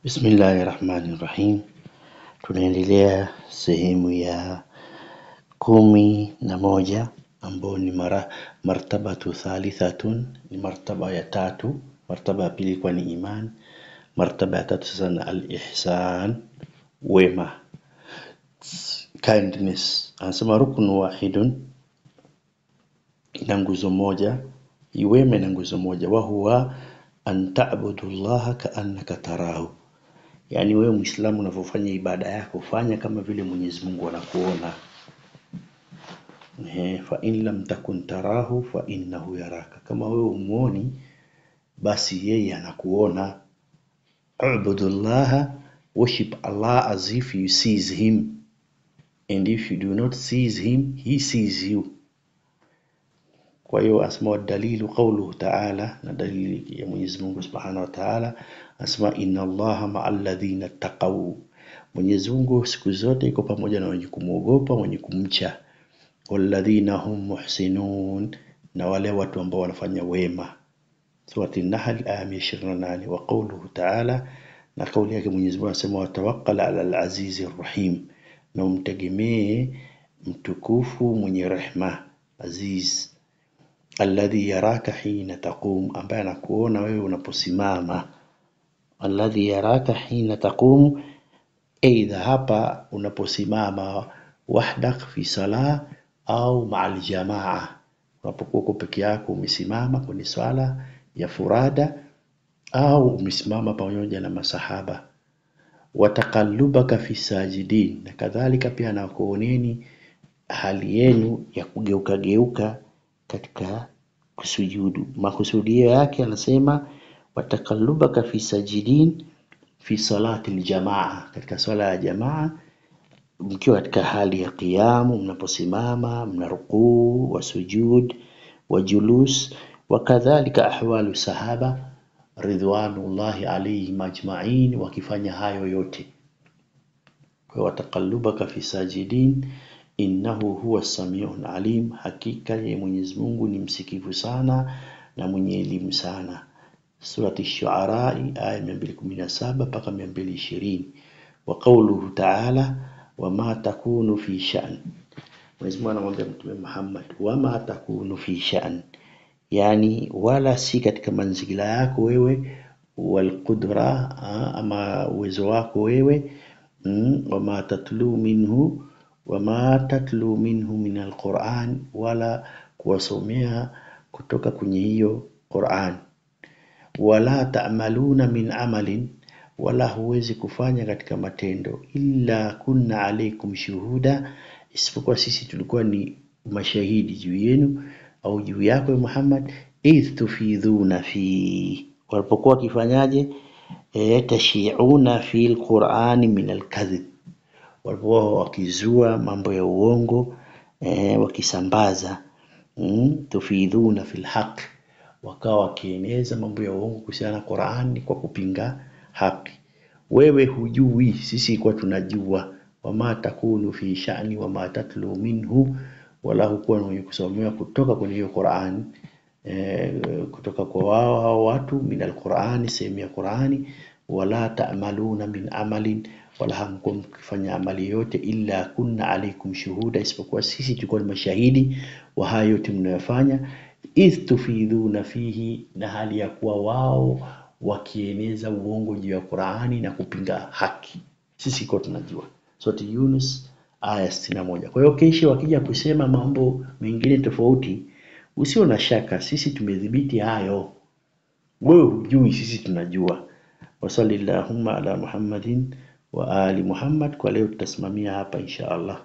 Bismillahirrahmanirrahim. Tunaendelea sehemu ya 11 ambayo ni martabatu thalithatun, ni martaba ya tatu. Martaba ya pili kwa ni iman, martaba ya tatu sasa na al-ihsan, wema, kindness. Anasema ruknu wahidun, ina nguzo moja, iweme na nguzo moja, wa huwa an ta'budu Allaha ka'annaka tarahu. Yani wewe Muislamu unapofanya ibada yako fanya kama vile Mwenyezi Mungu anakuona. Fa in lam takun tarahu fa innahu yaraka. Kama wewe umuoni basi yeye anakuona. Ubudullaha, worship Allah as if you sees him, and if you do not sees him, he sees you. Kwa hiyo asma dalilu qawluhu ta'ala, na dalili ya Mwenyezi Mungu Subhanahu wa Ta'ala asma inna Allaha ma'al ladhina taqaw. Mwenyezi Mungu siku zote yuko pamoja na wenye kumuogopa, wenye kumcha. Walladhina hum muhsinun, na wale watu ambao wanafanya wema. Surati An-Nahl aya 28. Wa qawluhu ta'ala, na kauli yake Mwenyezi Mungu anasema watawakkal 'ala al-azizir rahim, na umtegemee mtukufu mwenye rehema. Aziz alladhi yaraka hina taqum, ambaye anakuona wewe unaposimama. Alladhi yaraka hina taqum, aidha hapa unaposimama wahdak fi salah au ma'al jamaa, unapokuwa peke yako umesimama kwenye swala ya furada au umesimama pamoja na masahaba. Wataqallubaka fi sajidin, na kadhalika pia anakuoneni hali yenu ya kugeuka geuka katika kusujudu. Makusudio yake anasema watakallubaka fi sajidin fi salati aljamaa, katika swala ya jamaa mkiwa katika hali ya qiyamu, mnaposimama, mnarukuu wa sujud wa julus, wa kadhalika ahwalu sahaba ridwanullahi alayhim ajma'in, wakifanya hayo yote. Kwa watakallubaka fi sajidin innahu huwa samiun alim, hakika ya Mwenyezi Mungu ni msikivu sana na mwenye elimu sana. Surati Ash-Shu'ara aya 217 mpaka 220. Wa qawluhu ta'ala wama takunu fi sha'n, Mwenyezi Mungu anamwambia Mtume Muhammad wama takunu fi sha'n, yani wala si katika mazingira yako wewe, wal qudra, ama uwezo wako wewe, wama tatlu minhu min al-Qur'an, wala kuwasomea kutoka kwenye hiyo Qur'an. Wala ta'maluna min amalin, wala huwezi kufanya katika matendo, illa kunna alaykum shuhuda, isipokuwa sisi tulikuwa ni mashahidi juu yenu au juu yako Muhammad. Idh tufidhuna fi, walipokuwa kifanyaje? Tashi'una fi al-Qur'ani min al-kadhib, walipokuwa wakizua mambo ya uongo, wakisambaza. Tufidhuna fil haqq, wakawa wakieneza mambo ya uongo kuhusiana na Qur'ani kwa kupinga haki. Wewe hujui, sisi kwa tunajua. Wama takunu fi sha'ni wama tatlu minhu, wala hukuwa mwenye kusomea kutoka kwenye hiyo Qur'ani, kutoka kwa wao hao watu, min al-Qur'ani, sehemu ya Qur'ani. Wala ta'maluna min amalin, wala hamkuwa mkifanya amali yote, illa kunna alaykum shuhuda, isipokuwa sisi tulikuwa ni mashahidi wa hayo yote mnayofanya. Idh tufidhuna fihi, na hali ya kuwa wao wakieneza uongo juu ya Qur'ani na kupinga haki, sisi kwa tunajua. Surati Yunus aya 61. Kwa hiyo kesho wakija kusema mambo mengine tofauti, usio na shaka, sisi tumedhibiti hayo. Wewe hujui, sisi tunajua. Wa sallallahu ala Muhammadin wa ali Muhammad. Kwa leo tutasimamia hapa insha Allah.